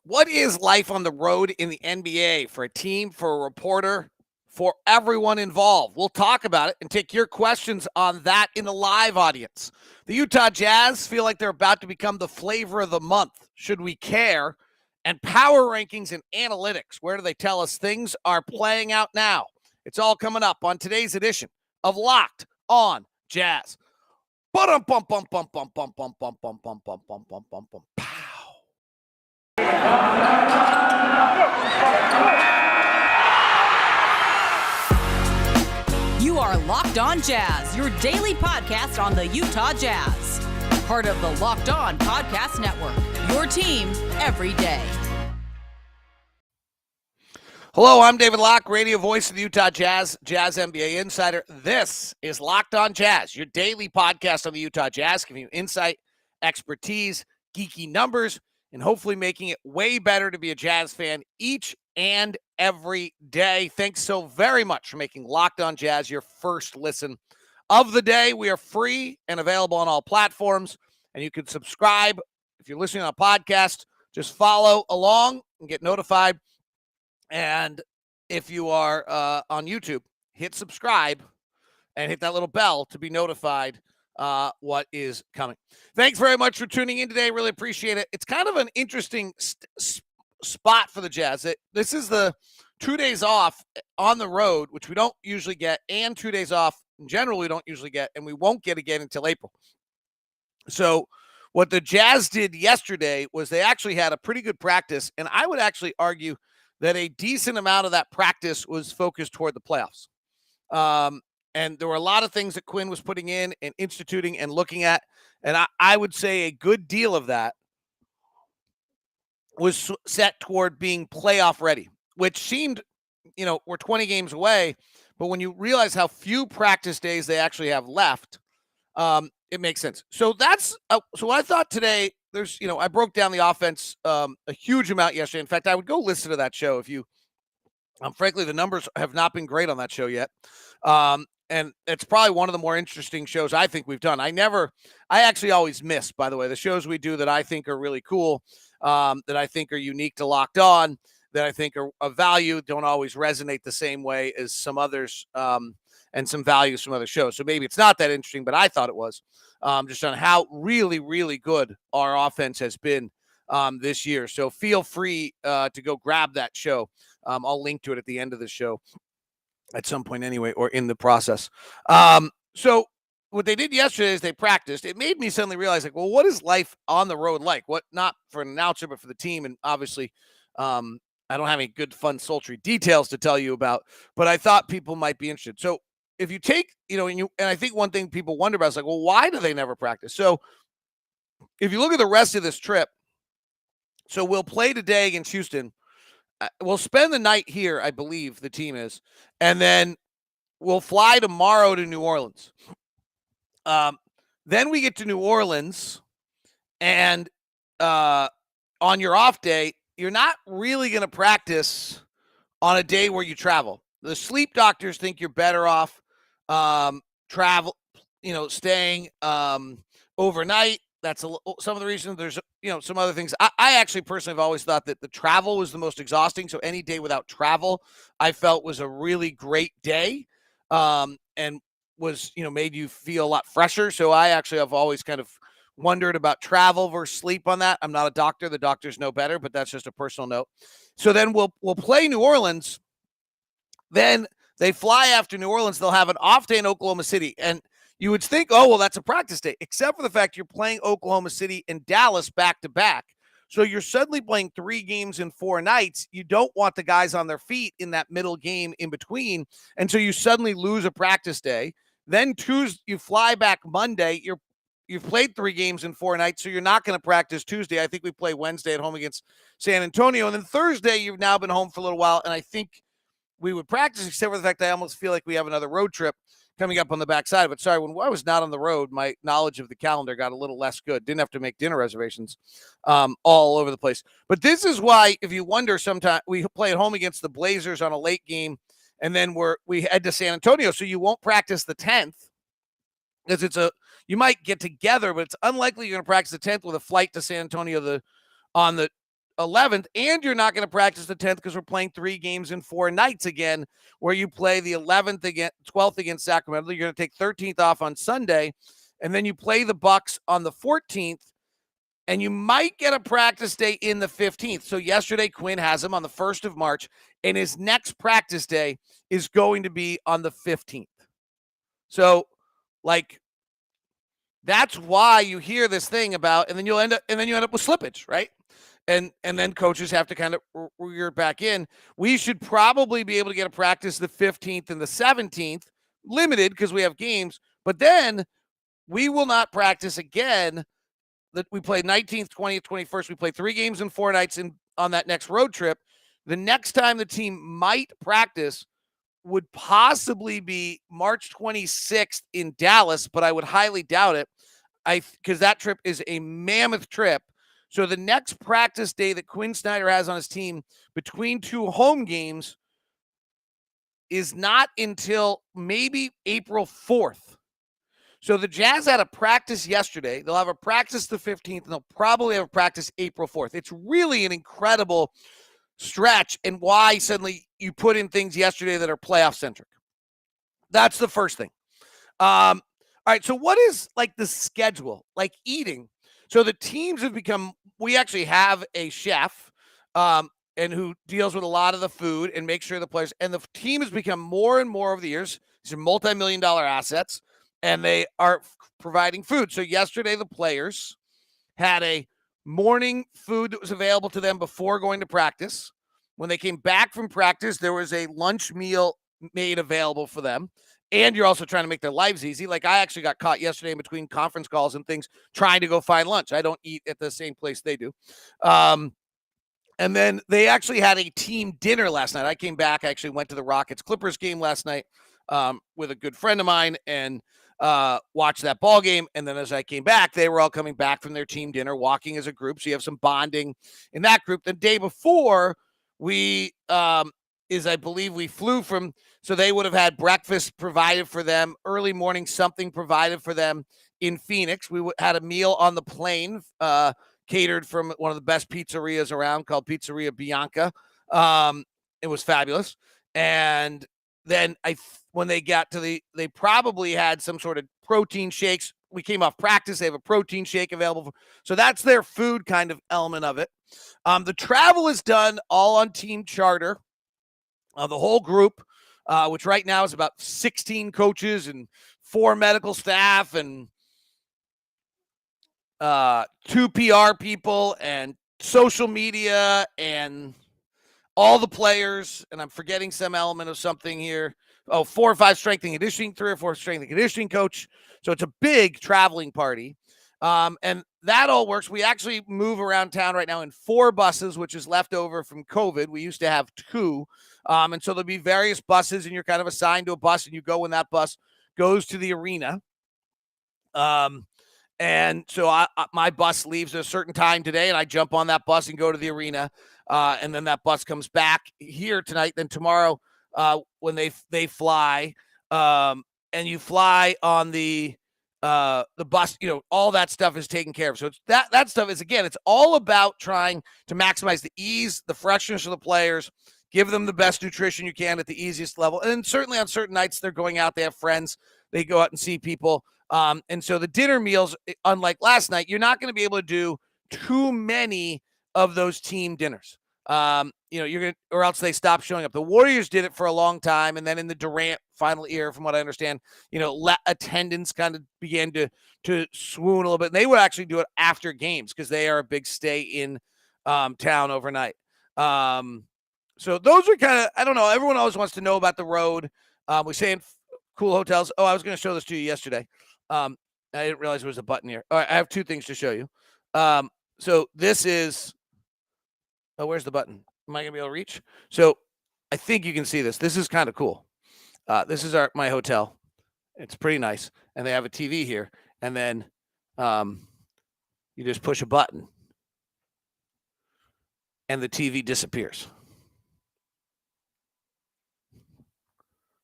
What is life on the road in the NBA for a team, for a reporter, for everyone involved? We'll talk about it and take your questions on that in the live audience. The Utah Jazz feel like they're about to become the flavor of the month. Should we care? And power rankings and analytics. Where do they tell us things are playing out now? It's all coming up on today's edition of Locked on Jazz. Bum bum bum bum bum bum bum bum bum bum bum bum bum bum bum. Pow. You are Locked on Jazz, your daily podcast on the Utah Jazz. Part of the Locked On Podcast Network, your team every day. Hello, I'm David Locke, radio voice of the Utah Jazz, Jazz NBA insider. This is Locked on Jazz, your daily podcast on the Utah Jazz, giving you insight, expertise, geeky numbers, and hopefully making it way better to be a Jazz fan each and every day. Thanks so very much for making Locked on Jazz your first listen of the day. We are free and available on all platforms, and you can subscribe. If you're listening on a podcast, just follow along and get notified. And if you are on YouTube, hit subscribe and hit that little bell to be notified what is coming. Thanks very much for tuning in today. Really appreciate it. It's kind of an interesting spot for the Jazz. This is the 2 days off on the road, which we don't usually get, and 2 days off in general we don't usually get, and we won't get again until April. So what the Jazz did yesterday was they actually had a pretty good practice, and I would actually argue that a decent amount of that practice was focused toward the playoffs. And there were a lot of things that Quinn was putting in and instituting and looking at. And I would say a good deal of that was set toward being playoff ready, which seemed, we're 20 games away. But when you realize how few practice days they actually have left, it makes sense. So that's so what I thought today. There's, I broke down the offense a huge amount yesterday. In fact, I would go listen to that show if you, frankly, the numbers have not been great on that show yet. And it's probably one of the more interesting shows I think we've done. I actually always miss, by the way, the shows we do that I think are really cool, that I think are unique to Locked On, that I think are of value, don't always resonate the same way as some others, and some values from other shows. So maybe it's not that interesting, but I thought it was. Just on how really, really good our offense has been this year. So feel free to go grab that show. I'll link to it at the end of the show at some point anyway, or in the process. So what they did yesterday is they practiced. It made me suddenly realize, like, well, what is life on the road like? What, not for an announcer, but for the team. And obviously, I don't have any good, fun, sultry details to tell you about, but I thought people might be interested. So if you take, and I think one thing people wonder about is like, well, why do they never practice? So if you look at the rest of this trip, so we'll play today against Houston. We'll spend the night here, I believe the team is, and then we'll fly tomorrow to New Orleans. Then we get to New Orleans, and on your off day, you're not really going to practice on a day where you travel. The sleep doctors think you're better off travel, staying overnight. That's some of the reasons. There's, some other things. I actually personally have always thought that the travel was the most exhausting. So any day without travel, I felt was a really great day, and was, made you feel a lot fresher. So I actually have always kind of wondered about travel versus sleep on that. I'm not a doctor. The doctors know better, but that's just a personal note. So then we'll play New Orleans. Then they fly after New Orleans. They'll have an off day in Oklahoma City. And you would think, oh, well, that's a practice day, except for the fact you're playing Oklahoma City and Dallas back to back. So you're suddenly playing 3 games in 4 nights. You don't want the guys on their feet in that middle game in between. And so you suddenly lose a practice day. Then Tuesday, you fly back Monday. You've played 3 games in 4 nights, so you're not going to practice Tuesday. I think we play Wednesday at home against San Antonio. And then Thursday, you've now been home for a little while. And I think we would practice, except for the fact that I almost feel like we have another road trip coming up on the backside of it. Sorry, when I was not on the road, my knowledge of the calendar got a little less good. Didn't have to make dinner reservations all over the place. But this is why, if you wonder, sometimes we play at home against the Blazers on a late game, and then we head to San Antonio, so you won't practice the 10th, because you might get together, but it's unlikely you're going to practice the 10th with a flight to San Antonio on the 11th, and you're not going to practice the 10th because we're playing 3 games in 4 nights again, where you play the 11th against 12th against Sacramento. You're going to take 13th off on Sunday, and then you play the Bucks on the 14th, and you might get a practice day in the 15th. So yesterday, Quinn has him on the 1st of March, and his next practice day is going to be on the 15th. So, like, that's why you hear this thing about, and then you end up with slippage, right? And then coaches have to kind of rear back in. We should probably be able to get a practice the 15th and the 17th, limited because we have games, but then we will not practice again. That we play 19th, 20th, 21st. We play 3 games in 4 nights on that next road trip. The next time the team might practice would possibly be March 26th in Dallas, but I would highly doubt it. Because that trip is a mammoth trip. So the next practice day that Quinn Snyder has on his team between 2 home games is not until maybe April 4th. So the Jazz had a practice yesterday. They'll have a practice the 15th, and they'll probably have a practice April 4th. It's really an incredible stretch, and why suddenly you put in things yesterday that are playoff-centric. That's the first thing. All right, so what is, like, the schedule? Like, eating. So the teams have become – we actually have a chef and who deals with a lot of the food and makes sure the players – and the team has become more and more over the years. These are multi-million-dollar assets, and they are providing food. So yesterday the players had a morning food that was available to them before going to practice. When they came back from practice, there was a lunch meal made available for them. And you're also trying to make their lives easy. Like, I actually got caught yesterday in between conference calls and things trying to go find lunch. I don't eat at the same place they do. And then they actually had a team dinner last night. I came back. I actually went to the Rockets-Clippers game last night with a good friend of mine and watched that ball game. And then as I came back, they were all coming back from their team dinner, walking as a group. So you have some bonding in that group. The day before, I believe we flew from, so they would have had breakfast provided for them, early morning, something provided for them in Phoenix. We had a meal on the plane, catered from one of the best pizzerias around called Pizzeria Bianca. It was fabulous. And then when they got to they probably had some sort of protein shakes. We came off practice. They have a protein shake available. So that's their food kind of element of it. The travel is done all on team charter. The whole group, which right now is about 16 coaches and 4 medical staff and 2 PR people and social media and all the players. And I'm forgetting some element of something here. 4 or 5 strength and conditioning, 3 or 4 strength and conditioning coach. So it's a big traveling party. And that all works. We actually move around town right now in 4 buses, which is left over from COVID. We used to have 2. And so there'll be various buses, and you're kind of assigned to a bus, and you go when that bus goes to the arena. And so my bus leaves at a certain time today, and I jump on that bus and go to the arena. And then that bus comes back here tonight. Then tomorrow, when they fly, and you fly on the bus, all that stuff is taken care of. So it's that stuff is, again, it's all about trying to maximize the ease, the freshness of the players, give them the best nutrition you can at the easiest level. And then certainly on certain nights, they're going out, they have friends, they go out and see people. And so the dinner meals, unlike last night, you're not going to be able to do too many of those team dinners. You're going to, or else they stop showing up. The Warriors did it for a long time. And then in the Durant final year, from what I understand, attendance kind of began to swoon a little bit. And they would actually do it after games because they are a big stay in town overnight. So those are kind of, I don't know, everyone always wants to know about the road. We're saying cool hotels. Oh, I was going to show this to you yesterday. I didn't realize there was a button here. All right, I have 2 things to show you. So this is, where's the button? Am I going to be able to reach? So I think you can see this. This is kind of cool. This is my hotel. It's pretty nice. And they have a TV here. And then you just push a button and the TV disappears.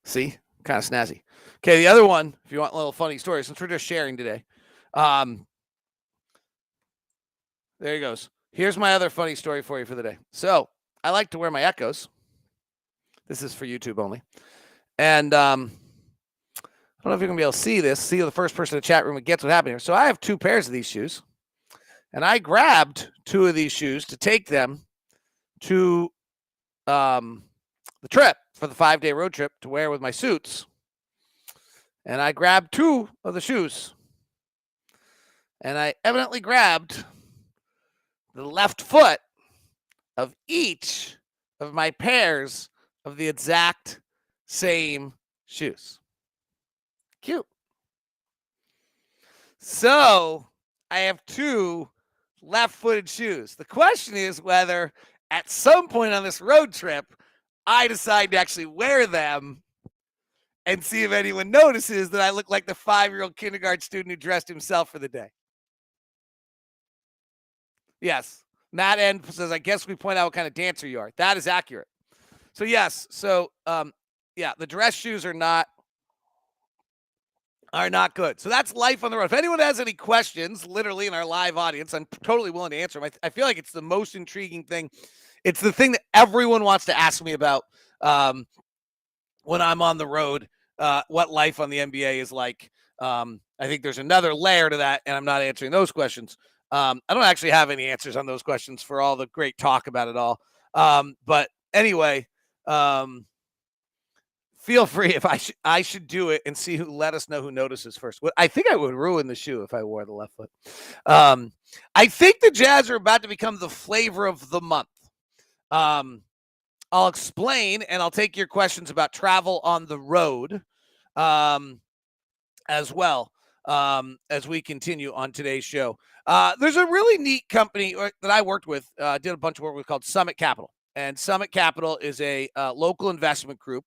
See? Kind of snazzy. Okay, the other one, if you want a little funny story, since we're just sharing today. There he goes. Here's my other funny story for you for the day. So I like to wear my Echoes. This is for YouTube only. And I don't know if you're going to be able to see this. See the first person in the chat room that gets what happened here. So I have 2 pairs of these shoes. And I grabbed 2 of these shoes to take them to the trip for the 5-day road trip to wear with my suits. And I grabbed 2 of the shoes. And I evidently grabbed the left foot of each of my pairs of the exact same shoes. Cute. So I have 2 left-footed shoes. The question is whether at some point on this road trip, I decide to actually wear them and see if anyone notices that I look like the 5-year-old kindergarten student who dressed himself for the day. Yes. Matt N says, I guess we point out what kind of dancer you are. That is accurate. So, yes. So, the dress shoes are not good. So that's life on the road. If anyone has any questions, literally in our live audience, I'm totally willing to answer them. I feel like it's the most intriguing thing. It's the thing that everyone wants to ask me about when I'm on the road, what life on the NBA is like. I think there's another layer to that, and I'm not answering those questions. I don't actually have any answers on those questions for all the great talk about it all. But anyway, feel free if I should do it and see who let us know who notices first. I think I would ruin the shoe if I wore the left foot. I think the Jazz are about to become the flavor of the month. I'll explain, and I'll take your questions about travel on the road as well as we continue on today's show. There's a really neat company that I worked with, did a bunch of work with, called Summit Capital. And Summit Capital is a local investment group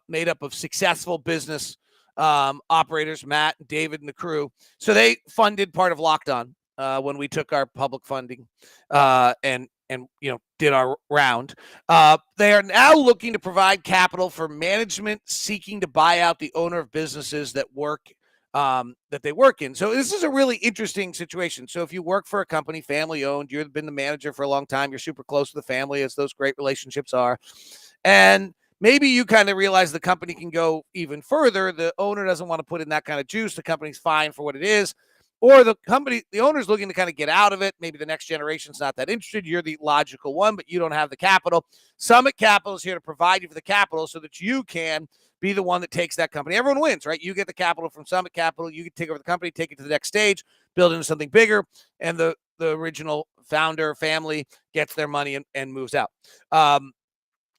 made up of successful business operators, Matt, David, and the crew. So they funded part of Locked On when we took our public funding and did our round. They are now looking to provide capital for management seeking to buy out the owner of businesses that they work in. So this is a really interesting situation. So if you work for a company, family owned, you've been the manager for a long time, you're super close to the family, as those great relationships are, and maybe you kind of realize the company can go even further. The owner doesn't want to put in that kind of juice. The company's fine for what it is. Or the owner's looking to kind of get out of it. Maybe the next generation's not that interested. You're the logical one, but you don't have the capital. Summit Capital is here to provide you for the capital so that you can be the one that takes that company. Everyone wins, right? You get the capital from Summit Capital. You can take over the company, take it to the next stage, build into something bigger, and the original founder family gets their money and moves out.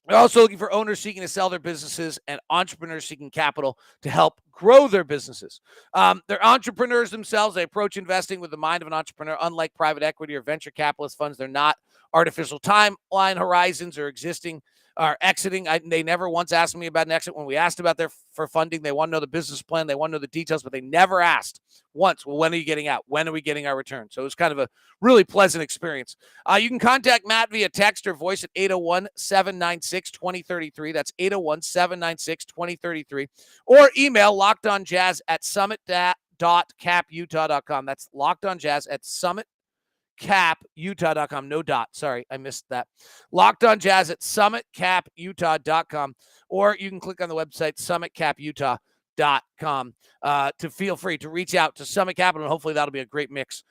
They're also looking for owners seeking to sell their businesses and entrepreneurs seeking capital to help grow their businesses. They're entrepreneurs themselves. They approach investing with the mind of an entrepreneur. Unlike private equity or venture capitalist funds, they're not artificial timeline horizons or exiting. They never once asked me about an exit. When we asked about for funding, they want to know the business plan. They want to know the details, but they never asked once, well, when are you getting out? When are we getting our return? So it was kind of a really pleasant experience. You can contact Matt via text or voice at 801-796-2033. That's 801-796-2033. Or email lockedonjazz@summit.caputah.com. That's lockedonjazz@summit.caputah.com. No dot. Sorry, I missed that. lockedonjazz@summit.caputah.com. Or you can click on the website summitcaputah.com to feel free to reach out to Summit Capital, and hopefully that'll be a great mix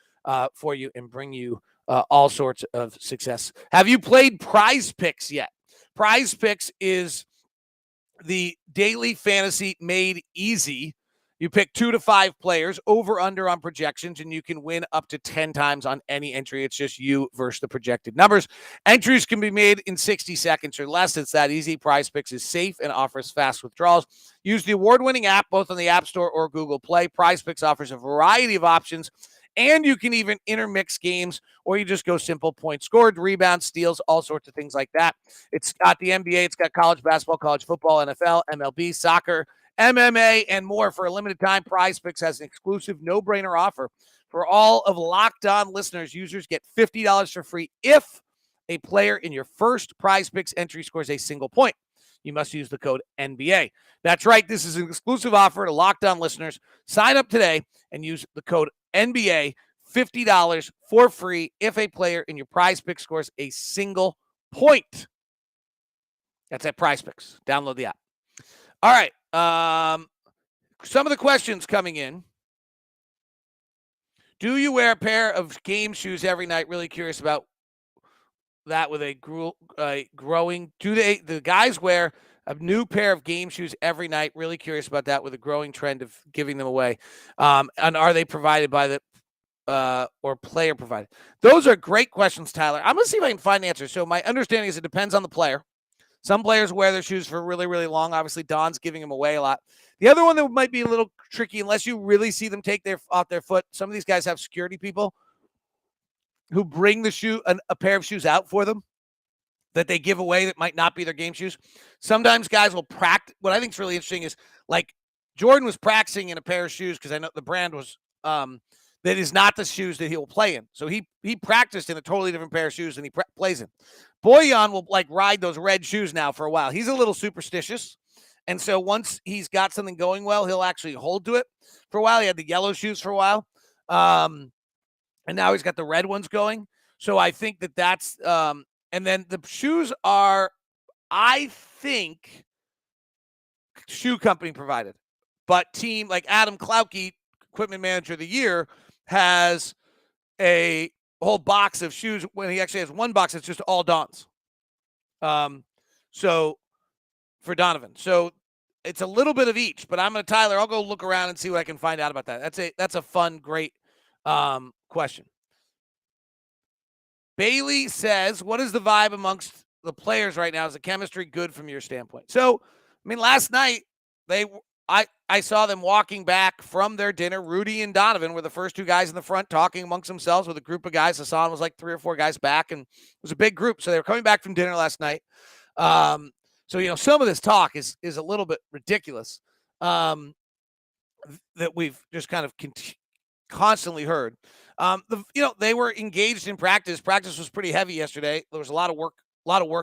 for you and bring you all sorts of success. Have you played PrizePicks yet? PrizePicks is the daily fantasy made easy. You pick 2 to 5 players, over under on projections, and you can win up to 10 times on any entry. It's just you versus the projected numbers. Entries can be made in 60 seconds or less. It's that easy. PrizePicks is safe and offers fast withdrawals. Use the award-winning app both on the App Store or Google Play. PrizePicks offers a variety of options, and you can even intermix games, or you just go simple points scored, rebounds, steals, all sorts of things like that. It's got the NBA. It's got college basketball, college football, NFL, MLB, soccer, MMA, and more. For a limited time, PrizePicks has an exclusive no-brainer offer for all of Locked On listeners. Users get $50 for free if a player in your first PrizePicks entry scores a single point. You must use the code NBA. That's right. This is an exclusive offer to Locked On listeners. Sign up today and use the code NBA. $50 for free if a player in your PrizePicks scores a single point. That's at PrizePicks. Download the app. All right. Some of the questions coming in. Do you wear a pair of game shoes every night? Really curious about that with a growing. Do the guys wear a new pair of game shoes every night? Really curious about that with a growing trend of giving them away. And are they provided by the or player provided? Those are great questions, Tyler. I'm going to see if I can find answers. So my understanding is it depends on the player. Some players wear their shoes for really, really long. Obviously, Don's giving them away a lot. The other one that might be a little tricky, unless you really see them take off their foot, some of these guys have security people who bring a pair of shoes out for them that they give away that might not be their game shoes. Sometimes guys will practice. What I think is really interesting is, like, Jordan was practicing in a pair of shoes because I know the brand was that is not the shoes that he will play in. So he practiced in a totally different pair of shoes than he plays in. Bojan will ride those red shoes now for a while. He's a little superstitious. And so once he's got something going well, he'll actually hold to it for a while. He had the yellow shoes for a while. And now he's got the red ones going. So I think that's and then the shoes are, I think, shoe company provided. But team like Adam Klauke, equipment manager of the year, has a whole box of shoes when he actually has one box that's just all Dons. So for Donovan. So it's a little bit of each, but Tyler, I'll go look around and see what I can find out about that. That's a fun, great question. Bailey says, what is the vibe amongst the players right now? Is the chemistry good from your standpoint? So, last night I saw them walking back from their dinner. Rudy and Donovan were the first two guys in the front talking amongst themselves with a group of guys. Hassan was like 3 or 4 guys back, and it was a big group. So they were coming back from dinner last night. So, some of this talk is a little bit ridiculous that we've just kind of constantly heard. They were engaged in practice. Practice was pretty heavy yesterday. There was a lot of work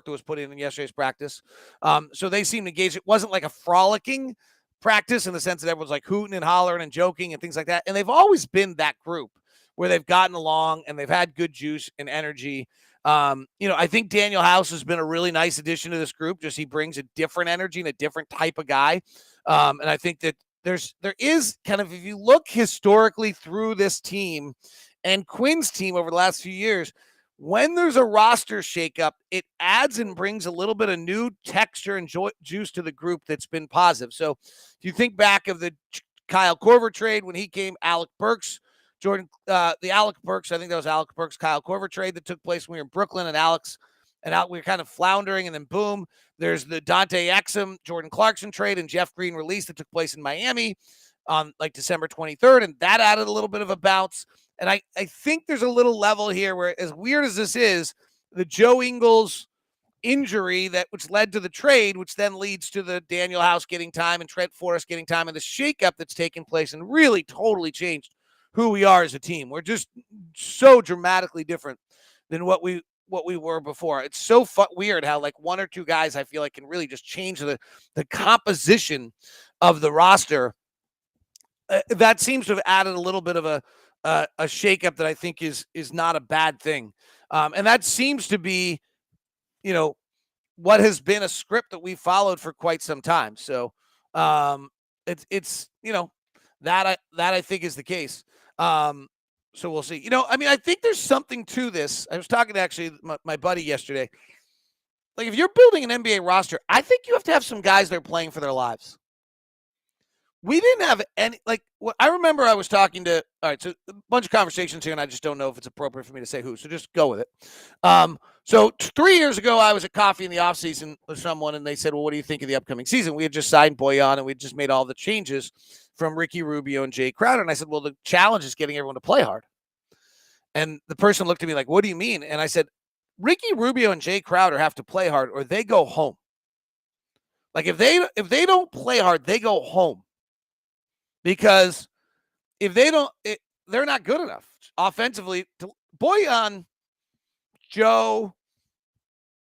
that was put in yesterday's practice. So they seemed engaged. It wasn't like a frolicking practice in the sense that everyone's like hooting and hollering and joking and things like that. And they've always been that group where they've gotten along and they've had good juice and energy. I think Daniel House has been a really nice addition to this group. Just he brings a different energy and a different type of guy. And I think that there is kind of, if you look historically through this team and Quinn's team over the last few years, when there's a roster shakeup, it adds and brings a little bit of new texture and juice to the group that's been positive. So if you think back of the Kyle Korver trade when he came, Alec Burks, Jordan, the Alec Burks, I think that was Alec Burks, Kyle Korver trade that took place when we were in Brooklyn, and we were kind of floundering, and then boom, there's the Dante Exum, Jordan Clarkson trade and Jeff Green release that took place in Miami on December 23rd, and that added a little bit of a bounce. And I think there's a little level here where, as weird as this is, the Joe Ingles injury which led to the trade, which then leads to the Daniel House getting time and Trent Forrest getting time, and the shakeup that's taken place and really totally changed who we are as a team. We're just so dramatically different than what we were before. It's so weird how one or two guys I feel like can really just change the composition of the roster. That seems to have added a little bit of a shakeup that I think is not a bad thing. And that seems to be, what has been a script that we followed for quite some time. So it's that I think is the case. So we'll see. I think there's something to this. I was talking to actually my buddy yesterday. If you're building an NBA roster, I think you have to have some guys that are playing for their lives. We didn't have any, I remember I was talking to, all right, so a bunch of conversations here, and I just don't know if it's appropriate for me to say who, so just go with it. So 3 years ago, I was at coffee in the offseason with someone, and they said, well, what do you think of the upcoming season? We had just signed Bojan, and we just made all the changes from Ricky Rubio and Jay Crowder. And I said, well, the challenge is getting everyone to play hard. And the person looked at me like, what do you mean? And I said, Ricky Rubio and Jay Crowder have to play hard or they go home. If they don't play hard, they go home. Because if they don't, they're not good enough offensively. Bojan, Joe,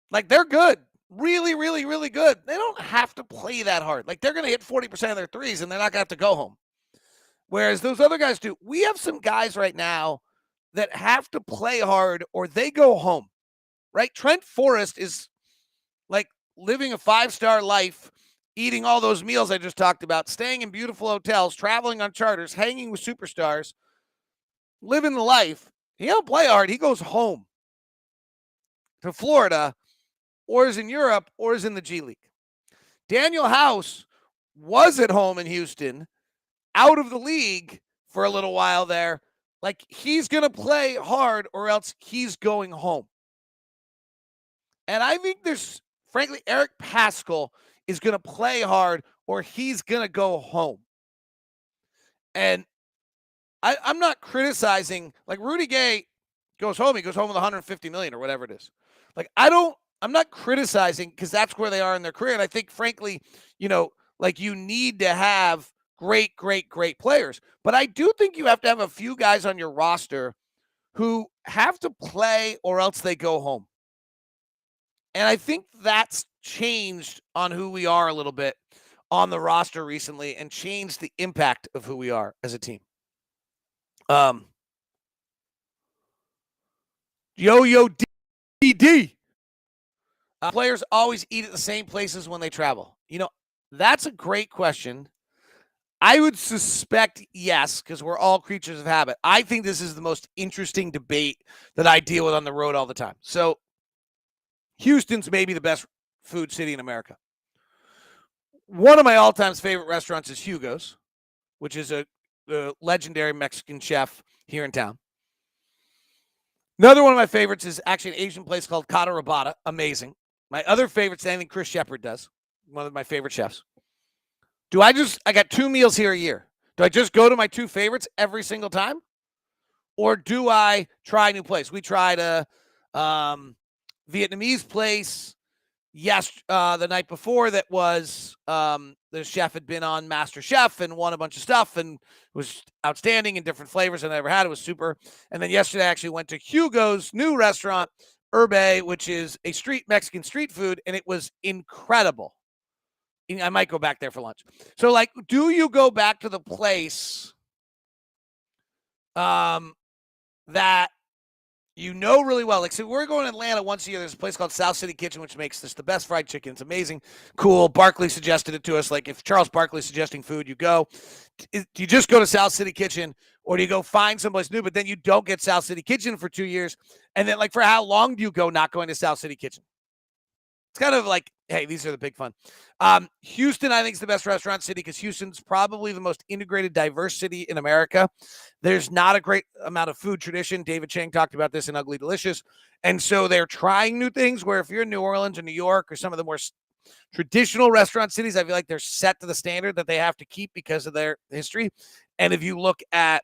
they're good. Really, really, really good. They don't have to play that hard. They're going to hit 40% of their threes, and they're not going to have to go home. Whereas those other guys do. We have some guys right now that have to play hard or they go home, right? Trent Forrest is like living a 5-star life, eating all those meals I just talked about, staying in beautiful hotels, traveling on charters, hanging with superstars, living the life. He don't play hard. He goes home to Florida or is in Europe or is in the G League. Daniel House was at home in Houston, out of the league for a little while there. Like, he's going to play hard or else he's going home. And I think frankly, Eric Paschall is going to play hard or he's going to go home. And I'm not criticizing, like, Rudy Gay goes home. He goes home with $150 million or whatever it is. Like, I'm not criticizing because that's where they are in their career. And I think, frankly, like, you need to have great players. But I do think you have to have a few guys on your roster who have to play or else they go home. And I think that's changed on who we are a little bit on the roster recently and changed the impact of who we are as a team. Yo DD. Players always eat at the same places when they travel. That's a great question. I would suspect yes, because we're all creatures of habit. I think this is the most interesting debate that I deal with on the road all the time. So Houston's maybe the best food city in America. One of my all-time favorite restaurants is Hugo's, which is a legendary Mexican chef here in town. Another one of my favorites is actually an Asian place called Kata Rabata. Amazing. My other favorite is anything Chris Shepard does. One of my favorite chefs. I got 2 meals here a year. Do I just go to my 2 favorites every single time? Or do I try a new place? We tried a Vietnamese place the night before that was the chef had been on Master Chef and won a bunch of stuff and was outstanding in different flavors I never had. It was super. And then yesterday I actually went to Hugo's new restaurant, Herbe, which is a Mexican street food, and it was incredible. I might go back there for lunch. So, like, do you go back to the place that really well? Like, so we're going to Atlanta once a year. There's a place called South City Kitchen, which makes the best fried chicken. It's amazing. Cool. Barkley suggested it to us. Like, if Charles Barkley's suggesting food, you go. Do you just go to South City Kitchen, or do you go find someplace new, but then you don't get South City Kitchen for 2 years? And then, like, for how long do you go not going to South City Kitchen? It's kind of like, hey, these are the big fun. Houston, I think, is the best restaurant city because Houston's probably the most integrated, diverse city in America. There's not a great amount of food tradition. David Chang talked about this in Ugly Delicious. And so they're trying new things where if you're in New Orleans or New York or some of the more traditional restaurant cities, I feel like they're set to the standard that they have to keep because of their history. And if you look at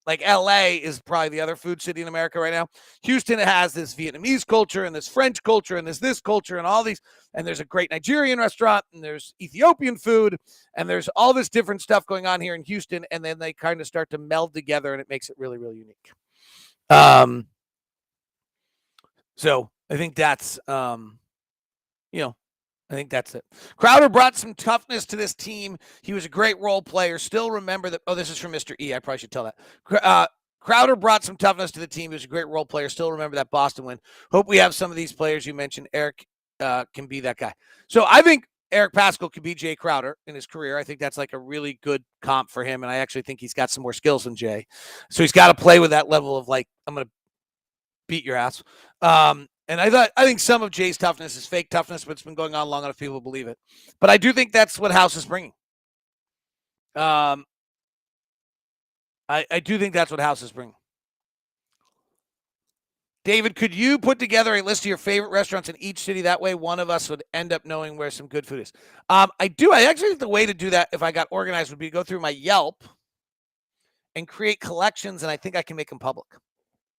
like LA is probably the other food city in America right now. Houston has this Vietnamese culture and this French culture and this culture and all these. And there's a great Nigerian restaurant and there's Ethiopian food and there's all this different stuff going on here in Houston. And then they kind of start to meld together and it makes it really, really unique. So I think that's, I think that's it. Crowder brought some toughness to this team. He was a great role player. Still remember that. Oh, this is from Mr. E. I probably should tell that. Crowder brought some toughness to the team. He was a great role player. Still remember that Boston win. Hope we have some of these players you mentioned. Eric can be that guy. So I think Eric Paschall could be Jay Crowder in his career. I think that's like a really good comp for him. And I actually think he's got some more skills than Jay. So he's got to play with that level of like, I'm going to beat your ass. And I think some of Jay's toughness is fake toughness, but it's been going on long enough people believe it. But I do think that's what House is bringing. I do think that's what House is bringing. David, could you put together a list of your favorite restaurants in each city? That way one of us would end up knowing where some good food is. I do. I actually think the way to do that, if I got organized, would be to go through my Yelp and create collections, and I think I can make them public.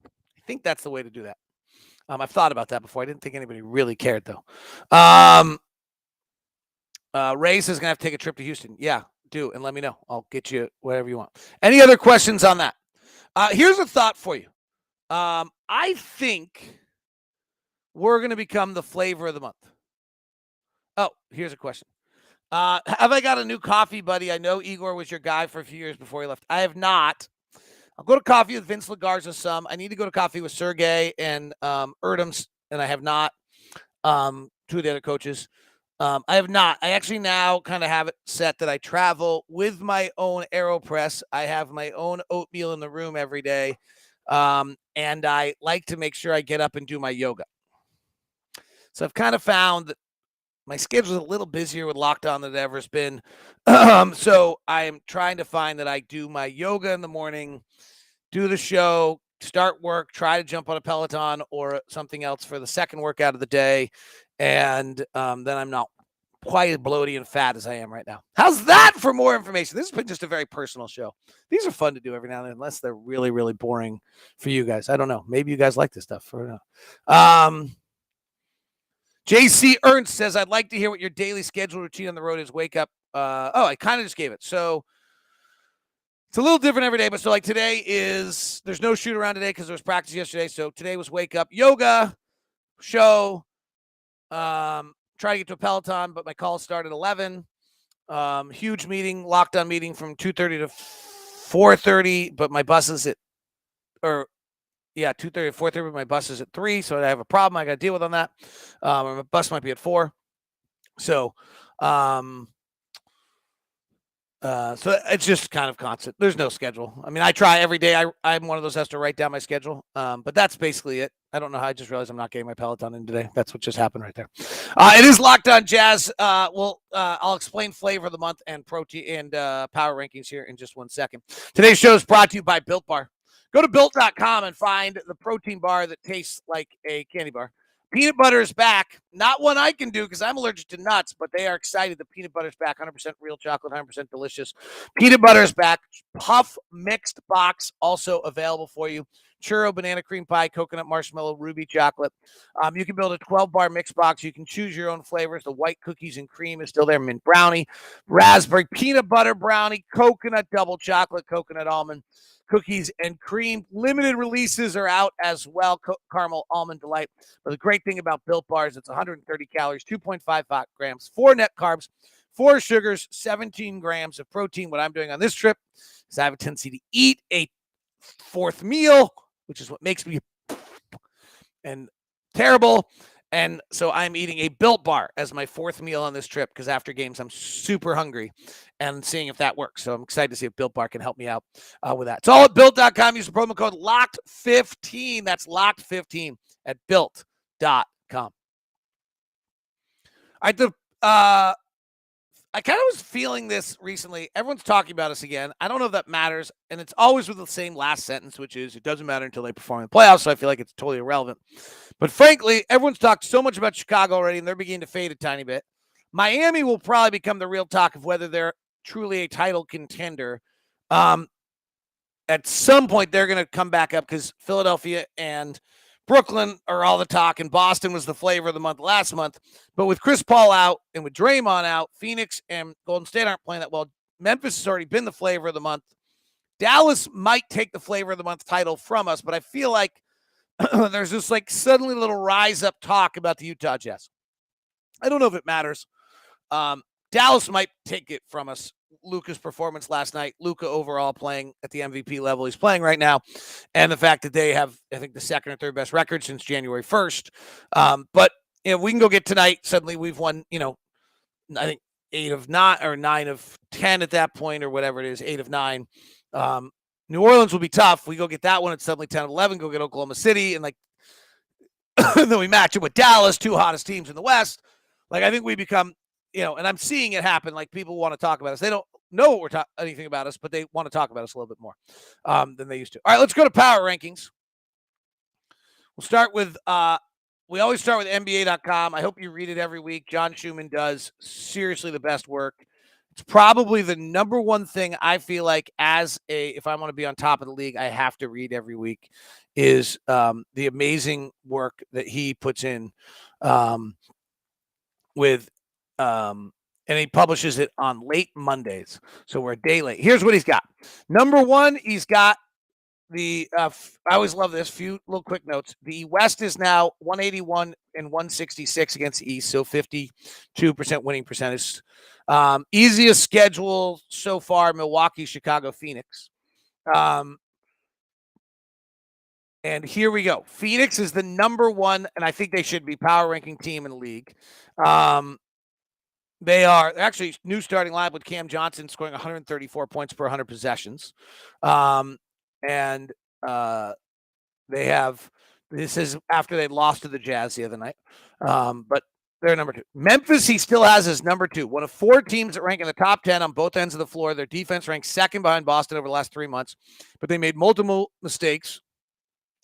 I think that's the way to do that. I've thought about that before. I didn't think anybody really cared, though. Ray says going to have to take a trip to Houston. Yeah, do, and let me know. I'll get you whatever you want. Any other questions on that? Here's a thought for you. I think we're going to become the flavor of the month. Oh, here's a question. Have I got a new coffee buddy? I know Igor was your guy for a few years before he left. I have not. I'll go to coffee with Vince Lagarza some. I need to go to coffee with Sergey and Erdem's, and I have not. Two of the other coaches. I have not. I actually now kind of have it set that I travel with my own AeroPress. I have my own oatmeal in the room every day. And I like to make sure I get up and do my yoga. So I've kind of found that my schedule is a little busier with Locked On than it ever has been. So I'm trying to find that I do my yoga in the morning, do the show, start work, try to jump on a Peloton or something else for the second workout of the day. And then I'm not quite as bloated and fat as I am right now. How's that for more information? This has been just a very personal show. These are fun to do every now and then, unless they're really, really boring for you guys. I don't know. Maybe you guys like this stuff. JC Ernst says, I'd like to hear what your daily schedule routine on the road is. Wake up. I kind of just gave it. So it's a little different every day. But so like today there's no shoot around today because there was practice yesterday. So today was wake up, yoga, show, try to get to a Peloton, but my call started at 11. Huge meeting, Locked On meeting from 2:30 to 4:30, but my bus is at 2:30 to 4:30, but my bus is at 3, so I have a problem I got to deal with on that. My bus might be at 4. So it's just kind of constant. There's no schedule. I mean, I try every day. I'm one of those that has to write down my schedule. But that's basically it. I don't know how. I just realized I'm not getting my Peloton in today. That's what just happened right there. It is Locked On Jazz. I'll explain flavor of the month and protein and power rankings here in just 1 second. Today's show is brought to you by Built Bar. Go to Built.com and find the protein bar that tastes like a candy bar. Peanut butter is back. Not one I can do because I'm allergic to nuts, but they are excited. The peanut butter is back. 100% real chocolate, 100% delicious. Peanut butter is back. Puff mixed box also available for you. Churro, banana cream pie, coconut marshmallow, ruby chocolate. You can build a 12-bar mix box. You can choose your own flavors. The white cookies and cream is still there. Mint brownie, raspberry, peanut butter brownie, coconut double chocolate, coconut almond. Cookies and cream. Limited releases are out as well. Caramel almond delight. But the great thing about Built Bars, it's 130 calories, 2.55 grams, 4 net carbs, 4 sugars, 17 grams of protein. What I'm doing on this trip is I have a tendency to eat a fourth meal, which is what makes me and terrible. And so I'm eating a Built Bar as my 4th meal on this trip because after games, I'm super hungry and seeing if that works. So I'm excited to see if Built Bar can help me out with that. It's all at Built.com. Use the promo code LOCKED15. That's LOCKED15 at Built.com. All right, I kind of was feeling this recently. Everyone's talking about us again. I don't know if that matters. And it's always with the same last sentence, which is it doesn't matter until they perform in the playoffs. So I feel like it's totally irrelevant. But frankly, everyone's talked so much about Chicago already, and they're beginning to fade a tiny bit. Miami will probably become the real talk of whether they're truly a title contender. At some point, they're going to come back up because Philadelphia and Brooklyn are all the talk, and Boston was the flavor of the month last month. But with Chris Paul out and with Draymond out, Phoenix and Golden State aren't playing that well. Memphis has already been the flavor of the month. Dallas might take the flavor of the month title from us, but I feel like there's this like suddenly little rise up talk about the Utah Jazz. I don't know if it matters. Dallas might take it from us. Luka's performance last night, Luka overall playing at the MVP level he's playing right now, and the fact that they have, I think, the second or third best record since January 1st. But we can go get tonight. Suddenly we've won, I think 8 of 9 or 9 of 10 at that point or whatever it is, 8 of 9. New Orleans will be tough. We go get that one. It's suddenly 10 of 11. Go get Oklahoma City. And then we match it with Dallas, 2 hottest teams in the West. I think we become, and I'm seeing it happen. People want to talk about us. They don't know what we're anything about us, but they want to talk about us a little bit more than they used to. All right, let's go to power rankings. We'll start with, we always start with NBA.com. I hope you read it every week. John Schumann does seriously the best work. It's probably the number one thing I feel like if I want to be on top of the league, I have to read every week is the amazing work that he puts in and he publishes it on late Mondays. So we're a day late. Here's what he's got. Number 1, he's got the, I always love this, few little quick notes. The West is now 181 and 166 against the East, so 52% winning percentage. Easiest schedule so far, Milwaukee, Chicago, Phoenix. And here we go. Phoenix is the number one, and I think they should be power ranking team in the league. They are actually new starting lineup with Cam Johnson scoring 134 points per 100 possessions. And they have, this is after they lost to the Jazz the other night. But they're number 2. Memphis, he still has as number 2. One of 4 teams that rank in the top 10 on both ends of the floor. Their defense ranks second behind Boston over the last 3 months, but they made multiple mistakes,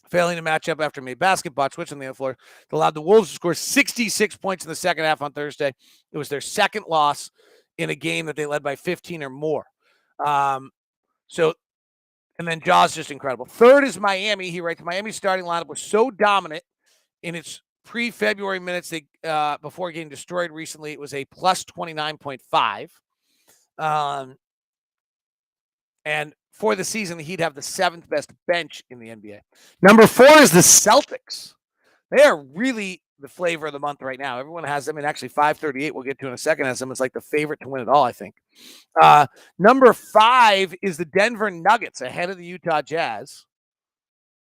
failing to match up after made basket bot switch on the other floor. It allowed the Wolves to score 66 points in the second half on Thursday. It was their second loss in a game that they led by 15 or more. And then Ja's just incredible. Third is Miami. He writes, Miami's starting lineup was so dominant in its pre-February minutes before getting destroyed recently. It was a plus 29.5. And for the season, the Heat have the 7th best bench in the NBA. Number 4 is the Celtics. They are really the flavor of the month right now. Everyone has them, and actually 538 we'll get to in a second has them as like the favorite to win it all, I think. Number 5 is the Denver Nuggets ahead of the Utah Jazz.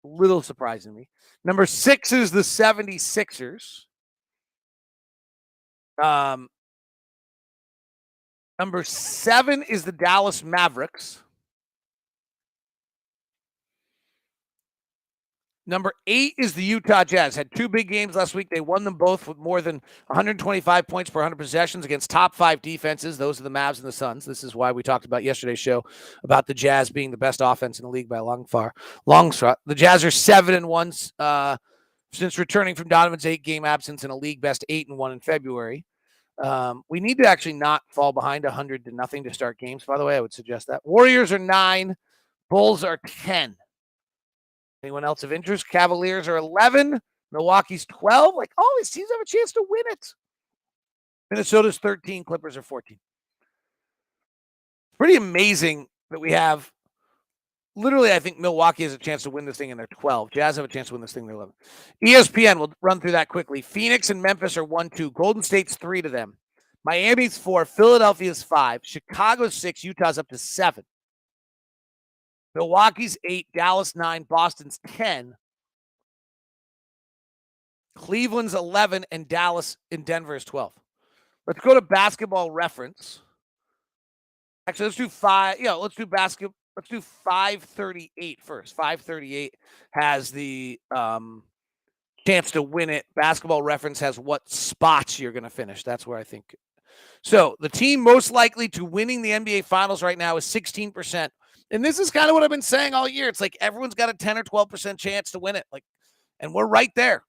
A little surprising me. Number 6 is the 76ers. Number 7 is the Dallas Mavericks. Number 8 is the Utah Jazz. Had 2 big games last week. They won them both with more than 125 points per 100 possessions against top 5 defenses. Those are the Mavs and the Suns. This is why we talked about yesterday's show about the Jazz being the best offense in the league by a long shot. The Jazz are 7-1 since returning from Donovan's 8-game absence, and a league best 8-1 in February. We need to actually not fall behind 100-0 to start games. By the way, I would suggest that. Warriors are 9. Bulls are 10. Anyone else of interest? Cavaliers are 11. Milwaukee's 12. Like, all these teams have a chance to win it. Minnesota's 13. Clippers are 14. Pretty amazing that we have, literally, I think Milwaukee has a chance to win this thing and they're 12. Jazz have a chance to win this thing, they're 11. ESPN, we'll run through that quickly. Phoenix and Memphis are 1-2. Golden State's 3 to them. Miami's 4. Philadelphia's 5. Chicago's 6. Utah's up to 7. Milwaukee's 8, Dallas 9, Boston's 10, Cleveland's 11, and Dallas in Denver is 12. Let's go to Basketball Reference. Actually, let's do 5. Let's do basketball. Let's do 538 first. 538 has the chance to win it. Basketball Reference has what spots you're going to finish. That's where I think. So the team most likely to winning the NBA Finals right now is 16%. And this is kind of what I've been saying all year. It's like everyone's got a 10 or 12% chance to win it. And we're right there.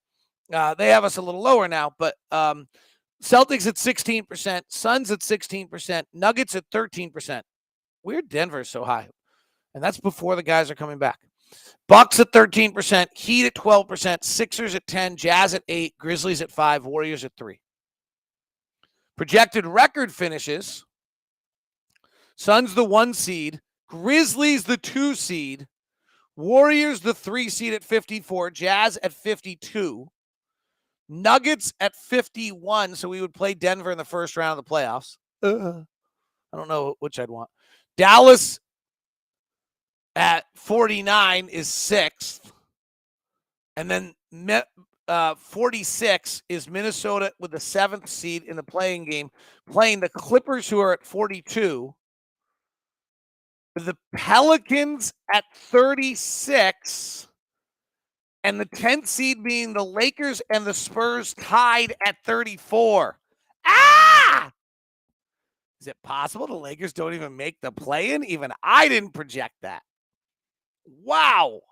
They have us a little lower now, but Celtics at 16%, Suns at 16%, Nuggets at 13%. Weird Denver is so high. And that's before the guys are coming back. Bucks at 13%, Heat at 12%, Sixers at 10, Jazz at 8, Grizzlies at 5, Warriors at 3. Projected record finishes. Suns the 1 seed. Grizzlies the 2 seed, Warriors the 3 seed at 54, Jazz at 52, Nuggets at 51. So we would play Denver in the first round of the playoffs. I don't know which I'd want. Dallas at 49 is 6th. And then 46 is Minnesota with the 7th seed in the playing game, playing the Clippers, who are at 42. The Pelicans at 36, and the 10th seed being the Lakers and the Spurs tied at 34. Is it possible the Lakers don't even make the play-in? Even I didn't project that. Wow.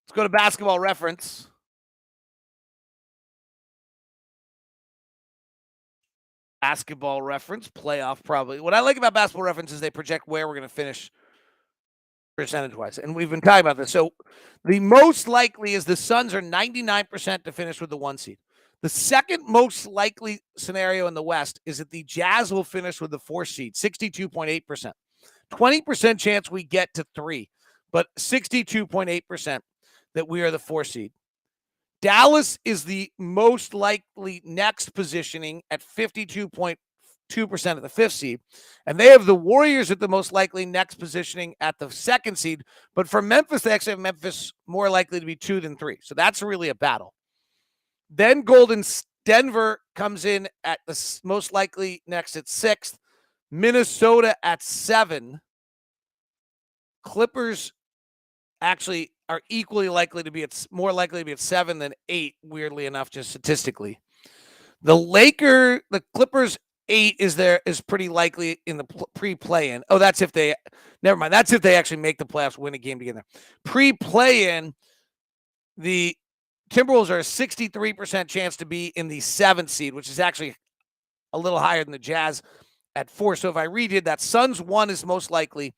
Let's go to Basketball Reference. Basketball Reference, playoff probably. What I like about Basketball Reference is they project where we're going to finish percentage-wise. And we've been talking about this. So the most likely is the Suns are 99% to finish with the 1 seed. The second most likely scenario in the West is that the Jazz will finish with the 4 seed, 62.8%. 20% chance we get to 3, but 62.8% that we are the 4 seed. Dallas is the most likely next positioning at 52.4%. 2% at the 5th seed. And they have the Warriors at the most likely next positioning at the 2nd seed. But for Memphis, they actually have Memphis more likely to be 2 than 3. So that's really a battle. Then Denver comes in at the most likely next at 6th. Minnesota at 7. Clippers actually are equally likely to be more likely to be at 7 than 8, weirdly enough, just statistically. The Clippers 8 is pretty likely in the pre-play-in. Oh, that's if they actually make the playoffs, win a game together. Pre-play-in, the Timberwolves are a 63% chance to be in the 7th seed, which is actually a little higher than the Jazz at 4. So if I redid that, Suns 1 is most likely.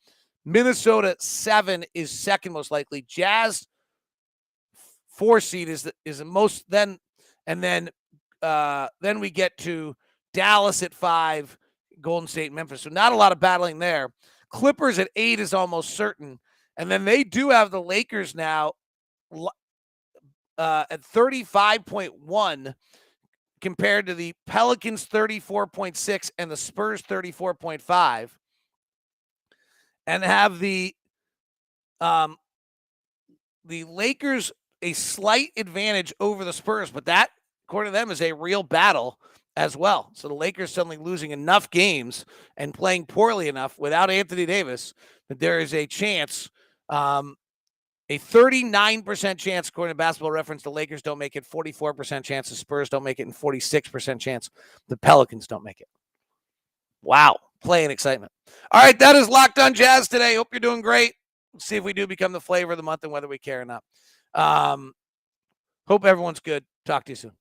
Minnesota 7 is second most likely. Jazz 4 seed is the most. Then we get to Dallas at 5, Golden State, Memphis. So not a lot of battling there. Clippers at 8 is almost certain. And then they do have the Lakers now at 35.1 compared to the Pelicans 34.6 and the Spurs 34.5. And have the Lakers a slight advantage over the Spurs, but that, according to them, is a real battle as well. So the Lakers suddenly losing enough games and playing poorly enough without Anthony Davis that there is a chance, a 39% chance, according to Basketball Reference, the Lakers don't make it, 44% chance the Spurs don't make it, and 46% chance the Pelicans don't make it. Wow. Playing excitement. All right, that is Locked On Jazz today. Hope you're doing great. We'll see if we do become the flavor of the month and whether we care or not. Hope everyone's good. Talk to you soon.